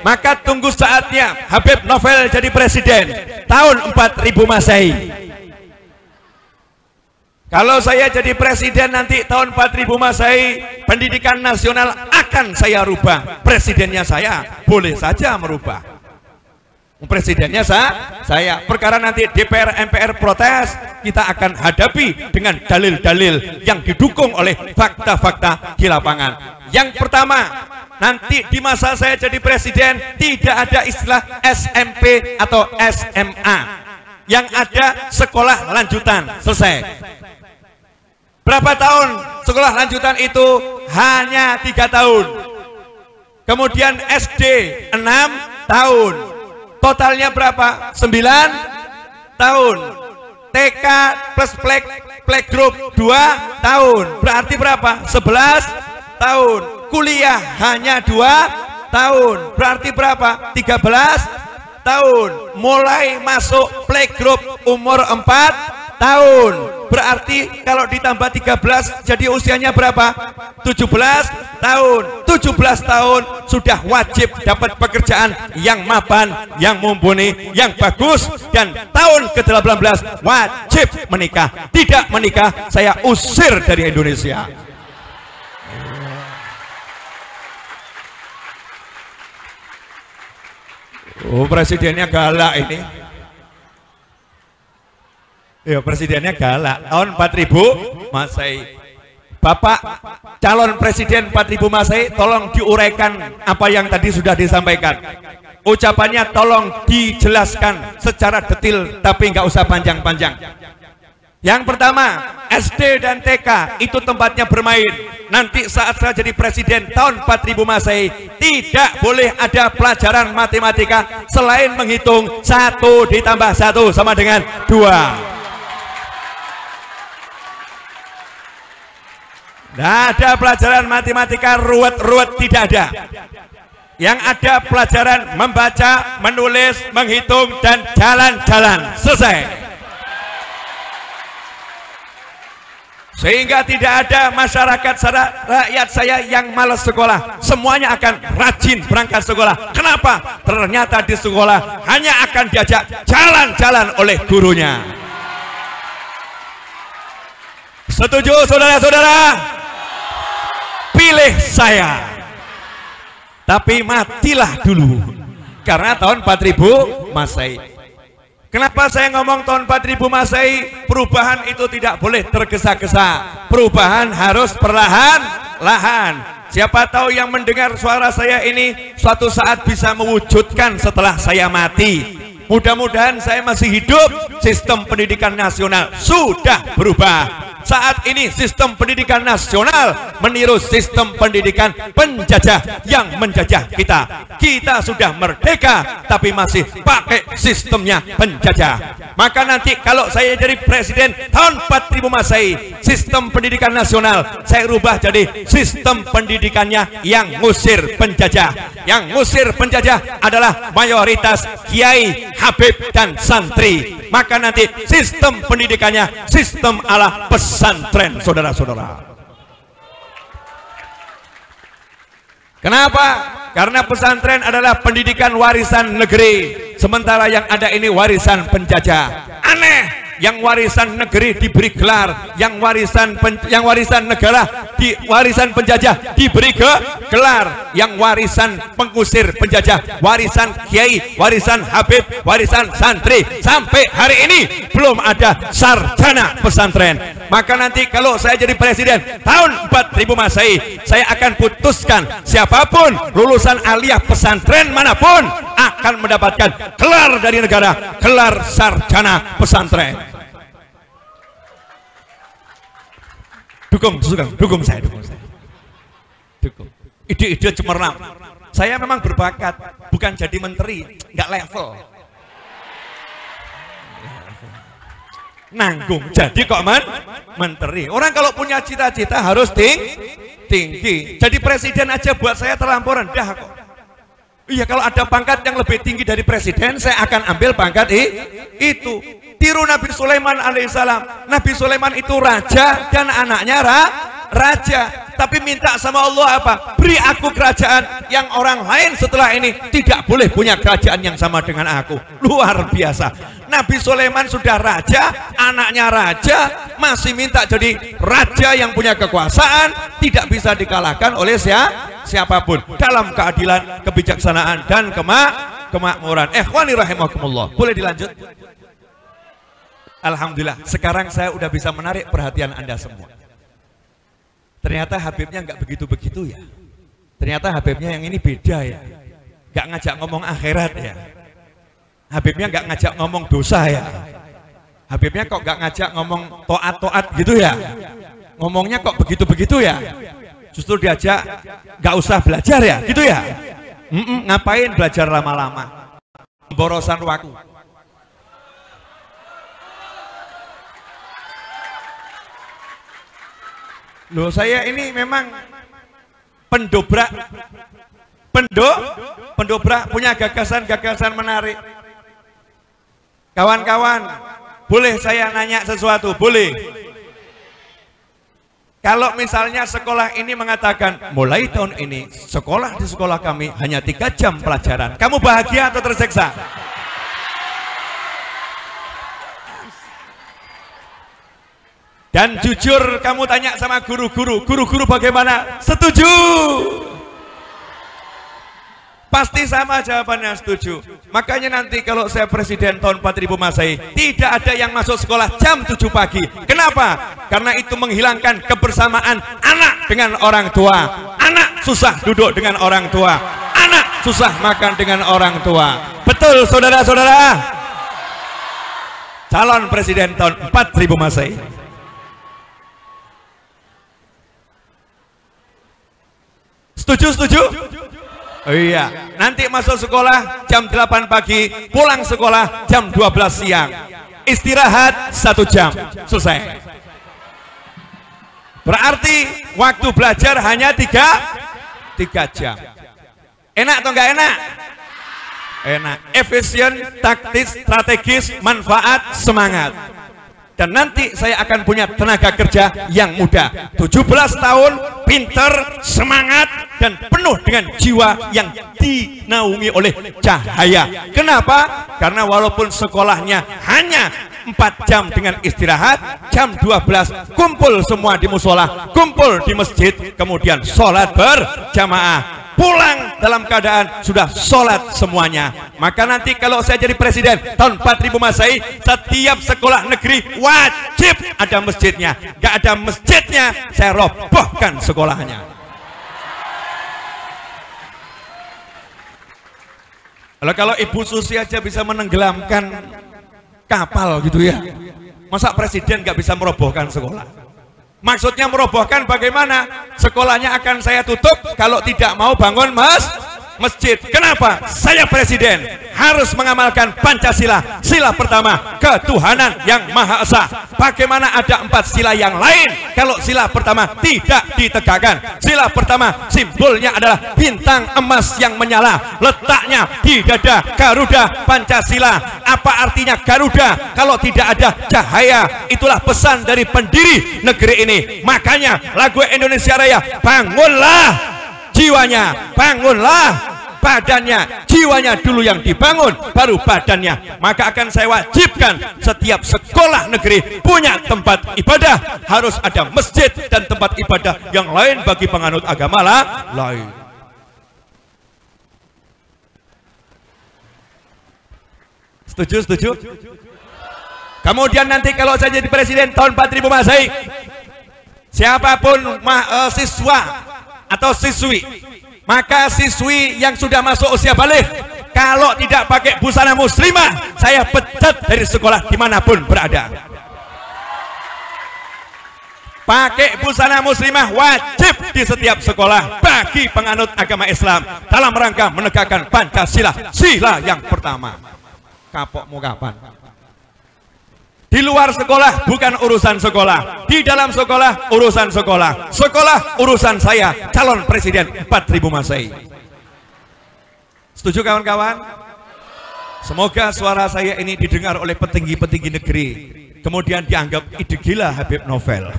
maka tunggu saatnya Habib Novel jadi presiden tahun 4000 Masehi. Kalau saya jadi presiden nanti tahun 4000 Masehi, pendidikan nasional akan saya rubah. Presidennya saya boleh saja merubah. Presidennya saya. Perkara nanti DPR MPR protes, kita akan hadapi dengan dalil-dalil yang didukung oleh fakta-fakta di lapangan. Yang pertama, nanti di masa saya jadi presiden tidak ada istilah SMP atau SMA. Yang ada sekolah lanjutan, selesai. Berapa tahun sekolah lanjutan itu? Hanya 3 tahun. Kemudian SD 6 tahun. Totalnya berapa? 9 tahun. TK plus playgroup 2 tahun. Berarti berapa? 11 tahun. Kuliah hanya 2 tahun. Berarti berapa? 13 tahun. Mulai masuk playgroup umur 4 tahun. Berarti kalau ditambah 13 jadi usianya berapa? 17 tahun. 17 tahun sudah wajib dapat pekerjaan yang mapan, yang mumpuni, yang bagus, dan tahun ke-18 wajib menikah. Tidak menikah saya usir dari Indonesia. Oh, presidennya galak ini. Ya, presidennya galak. Tahun 4000 Masehi. Bapak calon presiden 4000 Masehi, tolong diuraikan apa yang tadi sudah disampaikan. Ucapannya tolong dijelaskan secara detail, tapi nggak usah panjang-panjang. Yang pertama, SD dan TK itu tempatnya bermain. Nanti saat saya jadi presiden tahun 4000 Masehi, tidak boleh ada pelajaran matematika selain menghitung 1 ditambah 1 sama dengan 2. Tidak ada pelajaran matematika ruwet-ruwet, tidak ada. Yang ada pelajaran membaca, menulis, menghitung, dan jalan-jalan. Selesai. Sehingga tidak ada masyarakat rakyat saya yang malas sekolah. Semuanya akan rajin berangkat sekolah. Kenapa? Ternyata di sekolah hanya akan diajak jalan-jalan oleh gurunya. Setuju saudara-saudara? Pilih saya. Tapi matilah dulu. Karena tahun 4000 Masehi. Kenapa saya ngomong tahun 4000 Masehi? Perubahan itu tidak boleh tergesa-gesa. Perubahan harus perlahan-lahan. Siapa tahu yang mendengar suara saya ini suatu saat bisa mewujudkan setelah saya mati. Mudah-mudahan saya masih hidup. Sistem pendidikan nasional sudah berubah. Saat ini sistem pendidikan nasional meniru sistem pendidikan penjajah yang menjajah kita. Kita sudah merdeka tapi masih pakai sistemnya penjajah. Maka nanti kalau saya jadi presiden tahun 4000 Masehi, sistem pendidikan nasional saya rubah jadi sistem pendidikannya yang ngusir penjajah. Yang ngusir penjajah adalah mayoritas kiai, habib, dan santri. Maka nanti sistem pendidikannya sistem ala pesantren, saudara-saudara. Kenapa? Karena pesantren adalah pendidikan warisan negeri, sementara yang ada ini warisan penjajah. Aneh. Yang warisan negeri diberi gelar, yang warisan negara warisan penjajah diberi gelar, yang warisan pengusir penjajah, warisan kiai, warisan habib, warisan santri. Sampai hari ini belum ada sarjana pesantren. Maka nanti kalau saya jadi presiden tahun 4000 Masehi, saya akan putuskan siapapun lulusan aliyah pesantren manapun akan mendapatkan gelar dari negara, gelar sarjana pesantren. Dukung saya. Dukung. Ide-ide cemerlang. Saya memang berbakat, bukan jadi menteri, nggak level. Nanggung jadi kok menteri. Orang kalau punya cita-cita harus tinggi. Jadi presiden aja buat saya terlampau rendah kok. Iya, kalau ada pangkat yang lebih tinggi dari presiden, saya akan ambil pangkat itu. Tiru Nabi Sulaiman alaihissalam. Nabi Sulaiman itu raja dan anaknya raja. tapi minta sama Allah apa? Beri aku kerajaan yang orang lain setelah ini tidak boleh punya kerajaan yang sama dengan aku. Luar biasa. Nabi Sulaiman sudah raja, anaknya raja, masih minta jadi raja yang punya kekuasaan, tidak bisa dikalahkan oleh siapapun dalam keadilan, kebijaksanaan dan kemakmuran. Ikhwani rahimakumullah. Boleh dilanjut? Alhamdulillah, sekarang saya udah bisa menarik perhatian Anda semua. Ternyata Habibnya nggak begitu-begitu ya. Ternyata Habibnya yang ini beda ya. Nggak ngajak ngomong akhirat ya. Habibnya nggak ngajak ngomong dosa ya. Habibnya kok nggak ngajak ngomong toat-toat gitu ya. Ngomongnya kok begitu-begitu ya. Justru diajak nggak usah belajar ya, gitu ya. Ngapain belajar lama-lama? Pemborosan waktu. Loh, saya ini memang pendobrak punya gagasan-gagasan menarik. Kawan-kawan, boleh saya nanya sesuatu? Boleh. Kalau misalnya sekolah ini mengatakan mulai tahun ini sekolah di sekolah kami hanya 3 jam pelajaran, kamu bahagia atau tersiksa? Dan jujur kamu tanya sama guru-guru bagaimana? Setuju? Pasti sama jawabannya, setuju. Makanya nanti kalau saya presiden tahun 4000 Masehi, tidak ada yang masuk sekolah jam 7 pagi. Kenapa? Karena itu menghilangkan kebersamaan anak dengan orang tua. Anak susah duduk dengan orang tua. Anak susah makan dengan orang tua. Betul saudara-saudara? Calon presiden tahun 4000 Masehi. Setuju? Oh iya, nanti masuk sekolah jam 8 pagi, pulang sekolah jam 12 siang. Istirahat 1 jam, selesai. Berarti waktu belajar hanya 3 jam. Enak atau enggak enak? Enak. Efisien, taktis, strategis, manfaat, semangat. Dan nanti saya akan punya tenaga kerja yang muda, 17 tahun, pinter, semangat, dan penuh dengan jiwa yang dinaungi oleh cahaya. Kenapa? Karena walaupun sekolahnya hanya 4 jam dengan istirahat, jam 12 kumpul semua di musola, kumpul di masjid, kemudian sholat berjamaah. Pulang dalam keadaan sudah sholat semuanya. Maka nanti kalau saya jadi presiden tahun 4000 Masehi, setiap sekolah negeri wajib ada masjidnya. Gak ada masjidnya, saya robohkan sekolahnya. Kalau Ibu Susi aja bisa menenggelamkan kapal gitu ya, masa presiden gak bisa merobohkan sekolah? Maksudnya merobohkan bagaimana? Sekolahnya akan saya tutup kalau tidak mau bangun masjid. Kenapa? Saya presiden, harus mengamalkan Pancasila. Sila pertama, ketuhanan yang Maha Esa. Bagaimana ada 4 sila yang lain kalau sila pertama tidak ditegakkan? Sila pertama simbolnya adalah bintang emas yang menyala, letaknya di dada Garuda Pancasila. Apa artinya Garuda kalau tidak ada cahaya? Itulah pesan dari pendiri negeri ini. Makanya lagu Indonesia Raya, bangunlah jiwanya, bangunlah badannya. Jiwanya dulu yang dibangun, baru badannya. Maka akan saya wajibkan setiap sekolah negeri punya tempat ibadah, harus ada masjid dan tempat ibadah yang lain bagi penganut agama lain. Setuju? Kemudian nanti kalau saya jadi presiden tahun 4000 Masehi, siapapun siswa atau siswi, maka siswi yang sudah masuk usia balik, kalau tidak pakai busana muslimah, saya pecat dari sekolah dimanapun berada. Pakai busana muslimah wajib di setiap sekolah bagi penganut agama Islam dalam rangka menegakkan Pancasila, sila yang pertama. Kapokmu kapan? Di luar sekolah bukan urusan sekolah, di dalam sekolah urusan sekolah. Sekolah urusan saya, calon presiden 4000 Masehi. Setuju kawan-kawan? Semoga suara saya ini didengar oleh petinggi-petinggi negeri, kemudian dianggap ide gila Habib Novel.